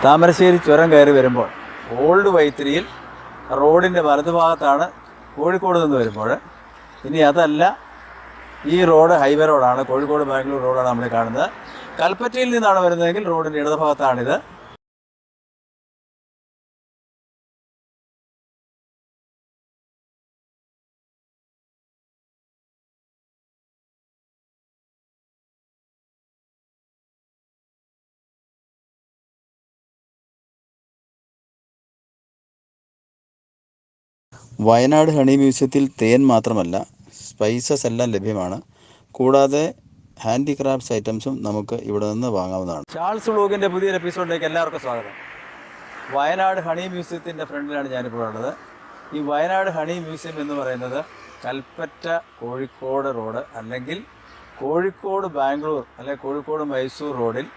താമരശ്ശേരി ചുരം കയറി വരുമ്പോൾ ഓൾഡ് വൈത്തിരിയിൽ റോഡിൻ്റെ വലതുഭാഗത്താണ് കോഴിക്കോട് നിന്ന് വരുമ്പോൾ. ഇനി അതല്ല, ഈ റോഡ് ഹൈവേ റോഡാണ്, കോഴിക്കോട് ബാംഗ്ലൂർ റോഡാണ് നമ്മൾ കാണുന്നത്. കൽപ്പറ്റയിൽ നിന്നാണ് വരുന്നതെങ്കിൽ റോഡിൻ്റെ ഇടതുഭാഗത്താണിത്. വയനാട് ഹണി മ്യൂസിയത്തിൽ തേൻ മാത്രമല്ല, സ്പൈസസ് എല്ലാം ലഭ്യമാണ്. കൂടാതെ ഹാൻഡിക്രാഫ്റ്റ്സ് ഐറ്റംസും നമുക്ക് ഇവിടെ നിന്ന് വാങ്ങാവുന്നതാണ്. ചാൾസ് വ്ലോഗിൻ്റെ പുതിയൊരു എപ്പിസോഡിലേക്ക് എല്ലാവർക്കും സ്വാഗതം. വയനാട് ഹണി മ്യൂസിയത്തിൻ്റെ ഫ്രണ്ടിലാണ് ഞാനിപ്പോൾ ഉള്ളത്. ഈ വയനാട് ഹണി മ്യൂസിയം എന്ന് പറയുന്നത് കൽപ്പറ്റ കോഴിക്കോട് റോഡ്, അല്ലെങ്കിൽ കോഴിക്കോട് ബാംഗ്ലൂർ, അല്ലെങ്കിൽ കോഴിക്കോട് മൈസൂർ റോഡിൽ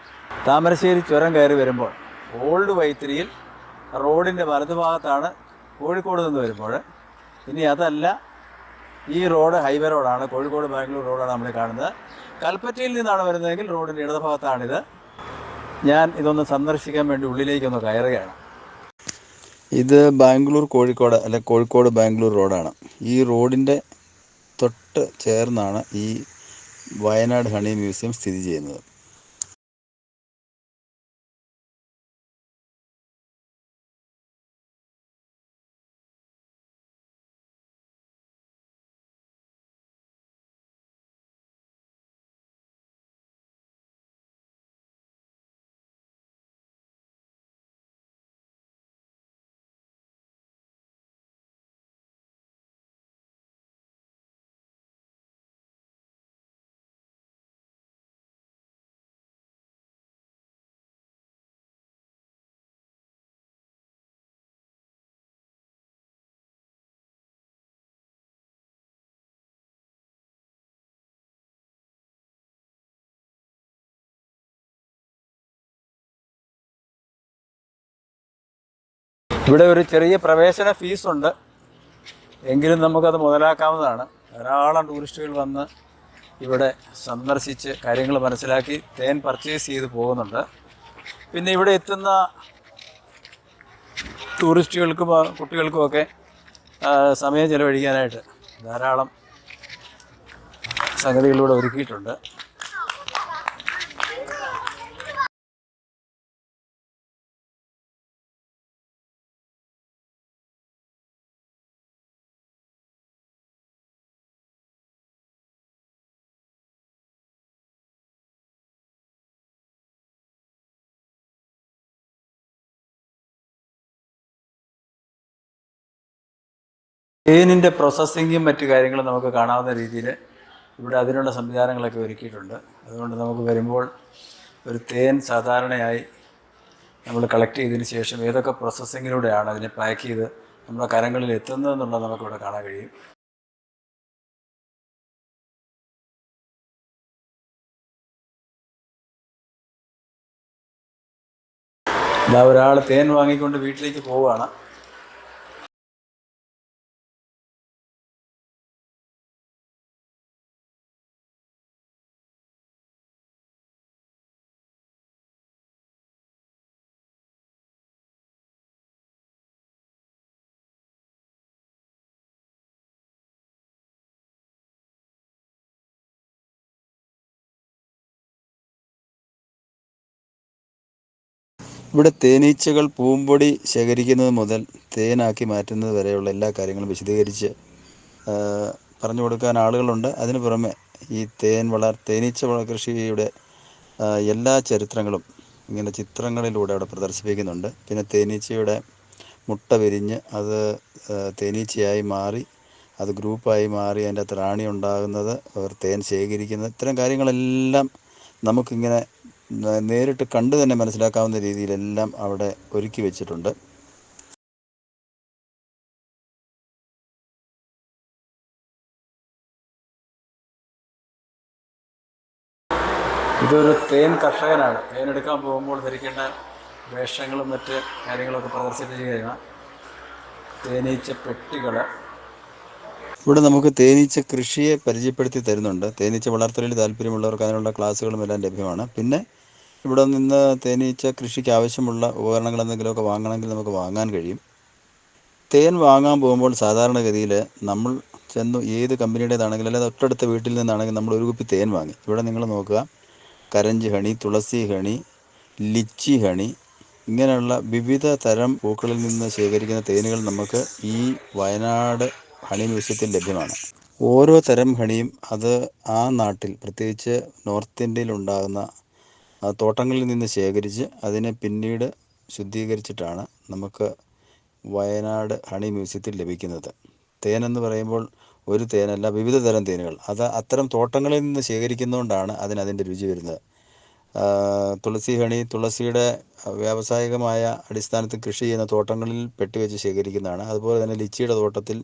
താമരശ്ശേരി ചുരം കയറി വരുമ്പോൾ ഓൾഡ് വൈത്തിരിയിൽ റോഡിൻ്റെ വലതുഭാഗത്താണ് കോഴിക്കോട് നിന്ന് വരുമ്പോൾ. ഇനി അതല്ല, ഈ റോഡ് ഹൈവേ റോഡാണ്, കോഴിക്കോട് ബാംഗ്ലൂർ റോഡാണ് നമ്മൾ കാണുന്നത്. കൽപ്പറ്റയിൽ നിന്നാണ് വരുന്നതെങ്കിൽ റോഡിൻ്റെ ഇടതുഭാഗത്താണിത്. ഞാൻ ഇതൊന്ന് സന്ദർശിക്കാൻ വേണ്ടി ഉള്ളിലേക്കൊന്ന് കയറുകയാണ്. ഇത് ബാംഗ്ലൂർ കോഴിക്കോട്, അല്ലെ കോഴിക്കോട് ബാംഗ്ലൂർ റോഡാണ്. ഈ റോഡിൻ്റെ തൊട്ട് ചേർന്നാണ് ഈ വയനാട് ഹണി മ്യൂസിയം സ്ഥിതി ചെയ്യുന്നത്. ഇവിടെ ഒരു ചെറിയ പ്രവേശന ഫീസുണ്ട്, എങ്കിലും നമുക്കത് മുതലാക്കാവുന്നതാണ്. ധാരാളം ടൂറിസ്റ്റുകൾ വന്ന് ഇവിടെ സന്ദർശിച്ച് കാര്യങ്ങൾ മനസ്സിലാക്കി തേൻ പർച്ചേസ് ചെയ്ത് പോകുന്നുണ്ട്. പിന്നെ ഇവിടെ എത്തുന്ന ടൂറിസ്റ്റുകൾക്കും കുട്ടികൾക്കുമൊക്കെ സമയം ചെലവഴിക്കാനായിട്ട് ധാരാളം സംഗതികളിലൂടെ ഒരുക്കിയിട്ടുണ്ട്. തേനിൻ്റെ പ്രോസസ്സിങ്ങും മറ്റു കാര്യങ്ങളും നമുക്ക് കാണാവുന്ന രീതിയിൽ ഇവിടെ അതിനുള്ള സംവിധാനങ്ങളൊക്കെ ഒരുക്കിയിട്ടുണ്ട്. അതുകൊണ്ട് നമുക്ക് വരുമ്പോൾ ഒരു തേൻ സാധാരണയായി നമ്മൾ കളക്ട് ചെയ്തതിന് ശേഷം ഏതൊക്കെ പ്രോസസ്സിങ്ങിലൂടെയാണ് അതിനെ പാക്ക് ചെയ്ത് നമ്മുടെ കരങ്ങളിൽ എത്തുന്നതെന്നുള്ളത് നമുക്കിവിടെ കാണാൻ കഴിയും. ഇതാ ഒരാൾ തേൻ വാങ്ങിക്കൊണ്ട് വീട്ടിലേക്ക് പോവുകയാണ്. ഇവിടെ തേനീച്ചകൾ പൂമ്പൊടി ശേഖരിക്കുന്നത് മുതൽ തേനാക്കി മാറ്റുന്നത് വരെയുള്ള എല്ലാ കാര്യങ്ങളും വിശദീകരിച്ച് പറഞ്ഞു കൊടുക്കാൻ ആളുകളുണ്ട്. അതിന് പുറമെ ഈ തേനീച്ച കൃഷിയുടെ എല്ലാ ചരിത്രങ്ങളും ഇങ്ങനെ ചിത്രങ്ങളിലൂടെ അവിടെ പ്രദർശിപ്പിക്കുന്നുണ്ട്. പിന്നെ തേനീച്ചയുടെ മുട്ട വിരിഞ്ഞ് അത് തേനീച്ചയായി മാറി, അത് ഗ്രൂപ്പായി മാറി, അതിൻ്റെ അകത്ത് റാണി ഉണ്ടാകുന്നത്, അവർ തേൻ ശേഖരിക്കുന്നത്, ഇത്തരം കാര്യങ്ങളെല്ലാം നമുക്കിങ്ങനെ നേരിട്ട് കണ്ടു തന്നെ മനസ്സിലാക്കാവുന്ന രീതിയിലെല്ലാം അവിടെ ഒരുക്കി വെച്ചിട്ടുണ്ട്. ഇതൊരു തേൻ കർഷകനാണ്. തേൻ എടുക്കാൻ പോകുമ്പോൾ ധരിക്കേണ്ട വേഷങ്ങളും മറ്റ് കാര്യങ്ങളൊക്കെ പ്രദർശിപ്പിക്കുകയാണ്. തേനീച്ച പെട്ടികൾ. ഇവിടെ നമുക്ക് തേനീച്ച കൃഷിയെ പരിചയപ്പെടുത്തി തരുന്നുണ്ട്. തേനീച്ച വളർത്തലിൽ താല്പര്യമുള്ളവർക്ക് അതിനുള്ള ക്ലാസ്സുകളും എല്ലാം ലഭ്യമാണ്. പിന്നെ ഇവിടെ നിന്ന് തേനീച്ച കൃഷിക്ക് ആവശ്യമുള്ള ഉപകരണങ്ങൾ എന്തെങ്കിലുമൊക്കെ വാങ്ങണമെങ്കിൽ നമുക്ക് വാങ്ങാൻ കഴിയും. തേൻ വാങ്ങാൻ പോകുമ്പോൾ സാധാരണഗതിയിൽ നമ്മൾ ചെന്ന് ഏത് കമ്പനിയുടേതാണെങ്കിലും അല്ലെങ്കിൽ തൊട്ടടുത്ത വീട്ടിൽ നിന്നാണെങ്കിൽ നമ്മൾ ഒരു കുപ്പി തേൻ വാങ്ങി. ഇവിടെ നിങ്ങൾ നോക്കുക, കരഞ്ച് ഹണി, തുളസി ഹണി, ലിച്ചി ഹണി, ഇങ്ങനെയുള്ള വിവിധ തരം പൂക്കളിൽ നിന്ന് ശേഖരിക്കുന്ന തേനുകൾ നമുക്ക് ഈ വയനാട് ഹണി മ്യൂസിയത്തിൽ ലഭ്യമാണ്. ഓരോ തരം ഹണിയും അത് ആ നാട്ടിൽ, പ്രത്യേകിച്ച് നോർത്ത് ഇന്ത്യയിൽ ഉണ്ടാകുന്ന തോട്ടങ്ങളിൽ നിന്ന് ശേഖരിച്ച് അതിനെ പിന്നീട് ശുദ്ധീകരിച്ചിട്ടാണ് നമുക്ക് വയനാട് ഹണി മ്യൂസിയത്തിൽ ലഭിക്കുന്നത്. തേനെന്ന് പറയുമ്പോൾ ഒരു തേനല്ല, വിവിധ തരം തേനുകൾ. അത് അത്തരം തോട്ടങ്ങളിൽ നിന്ന് ശേഖരിക്കുന്നതുകൊണ്ടാണ് അതിൻ്റെ രുചി വരുന്നത്. തുളസി ഹണി, തുളസിയുടെ വ്യാവസായികമായ അടിസ്ഥാനത്തിൽ കൃഷി ചെയ്യുന്ന തോട്ടങ്ങളിൽ പെട്ടിവെച്ച് ശേഖരിക്കുന്നതാണ്. അതുപോലെ തന്നെ ലിച്ചിയുടെ തോട്ടത്തിൽ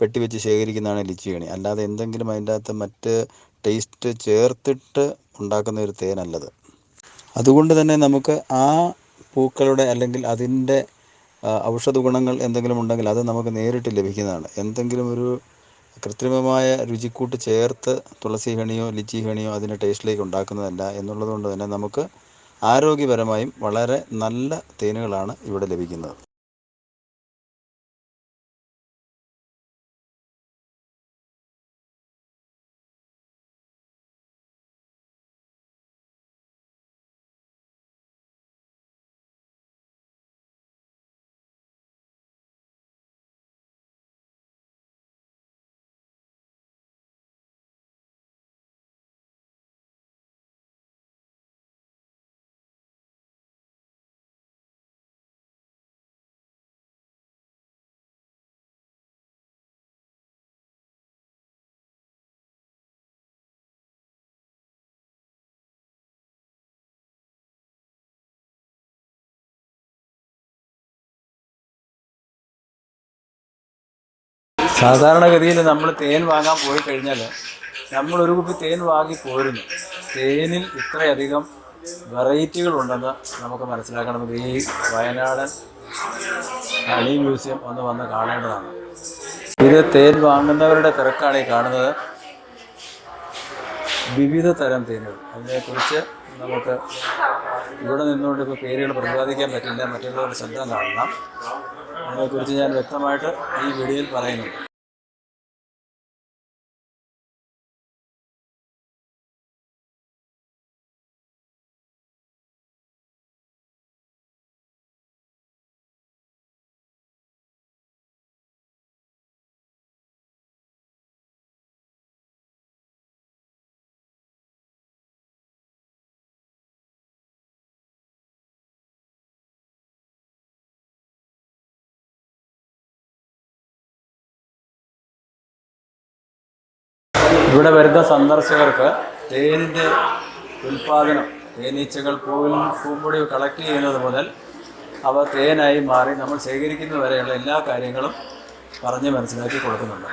പെട്ടിവെച്ച് ശേഖരിക്കുന്നതാണ് ലിച്ചി ഹണി. അല്ലാതെ എന്തെങ്കിലും അതിൻ്റെ അകത്ത് മറ്റ് ടേസ്റ്റ് ചേർത്തിട്ട് ഉണ്ടാക്കുന്ന ഒരു തേനല്ലത്. അതുകൊണ്ട് തന്നെ നമുക്ക് ആ പൂക്കളുടെ അല്ലെങ്കിൽ അതിൻ്റെ ഔഷധ ഗുണങ്ങൾ എന്തെങ്കിലും ഉണ്ടെങ്കിൽ അത് നമുക്ക് നേരിട്ട് ലഭിക്കുന്നതാണ്. എന്തെങ്കിലും ഒരു കൃത്രിമമായ രുചിക്കൂട്ട് ചേർത്ത് തുളസി ഹണിയോ ലിച്ചി ഹണിയോ അതിൻ്റെ ടേസ്റ്റിലേക്ക് ഉണ്ടാക്കുന്നതല്ല എന്നുള്ളത് കൊണ്ട് തന്നെ നമുക്ക് ആരോഗ്യപരമായും വളരെ നല്ല തേനുകളാണ് ഇവിടെ ലഭിക്കുന്നത്. സാധാരണഗതിയിൽ നമ്മൾ തേൻ വാങ്ങാൻ പോയി കഴിഞ്ഞാൽ നമ്മളൊരു കുപ്പി തേൻ വാങ്ങി പോരുന്നു. തേനിൽ ഇത്രയധികം വെറൈറ്റികളുണ്ടെന്ന് നമുക്ക് മനസ്സിലാക്കണമെങ്കിൽ ഈ വയനാടൻ ഹണി മ്യൂസിയം ഒന്ന് വന്ന് കാണേണ്ടതാണ്. ഇത് തേൻ വാങ്ങുന്നവരുടെ തിരക്കാണ് ഈ കാണുന്നത്. വിവിധ തരം തേനുകൾ, അതിനെക്കുറിച്ച് നമുക്ക് ഇവിടെ നിന്നുകൊണ്ട് ഇപ്പോൾ പേരുകൾ പ്രതിപാദിക്കാൻ പറ്റില്ല, മറ്റുള്ളവരുടെ ശബ്ദം കാണണം. അതിനെക്കുറിച്ച് ഞാൻ വ്യക്തമായിട്ട് ഈ വീഡിയോയിൽ പറയുന്നുണ്ട്. ഇവിടെ വരുന്ന സന്ദർശകർക്ക് തേനിൻ്റെ ഉൽപ്പാദനം, തേനീച്ചകൾ പൂമ്പൊടി കളക്ട് ചെയ്യുന്നത് മുതൽ അവ തേനായി മാറി നമ്മൾ ശേഖരിക്കുന്നത് വരെയുള്ള എല്ലാ കാര്യങ്ങളും പറഞ്ഞ് മനസ്സിലാക്കി കൊടുക്കുന്നുണ്ട്.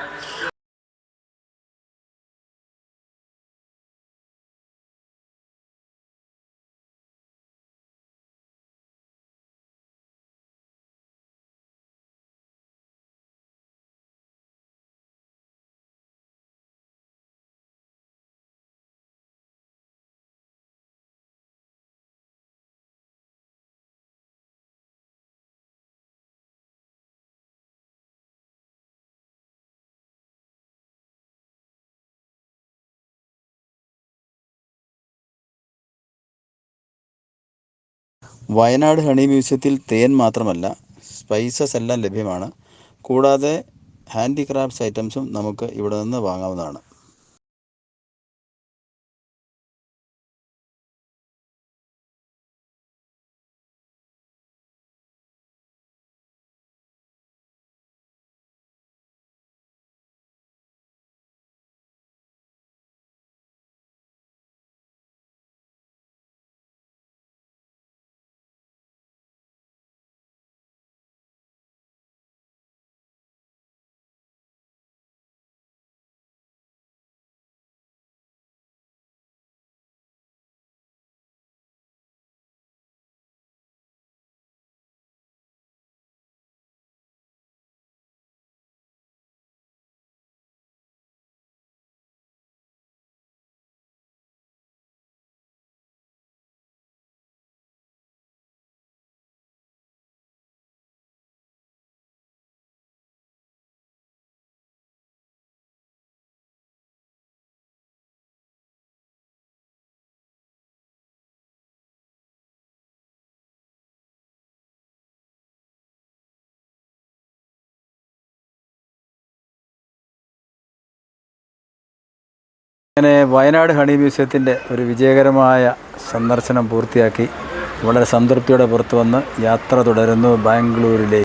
വയനാട് ഹണി മ്യൂസിയത്തിൽ തേൻ മാത്രമല്ല, സ്പൈസസ് എല്ലാം ലഭ്യമാണ്. കൂടാതെ ഹാൻഡിക്രാഫ്റ്റ്സ് ഐറ്റംസും നമുക്ക് ഇവിടെ നിന്ന് വാങ്ങാവുന്നതാണ്. അങ്ങനെ വയനാട് ഹണി മ്യൂസിയത്തിൻ്റെ ഒരു വിജയകരമായ സന്ദർശനം പൂർത്തിയാക്കി വളരെ സംതൃപ്തിയോടെ പുറത്തു വന്ന് യാത്ര തുടരുന്നു ബാംഗ്ലൂരിലേക്ക്.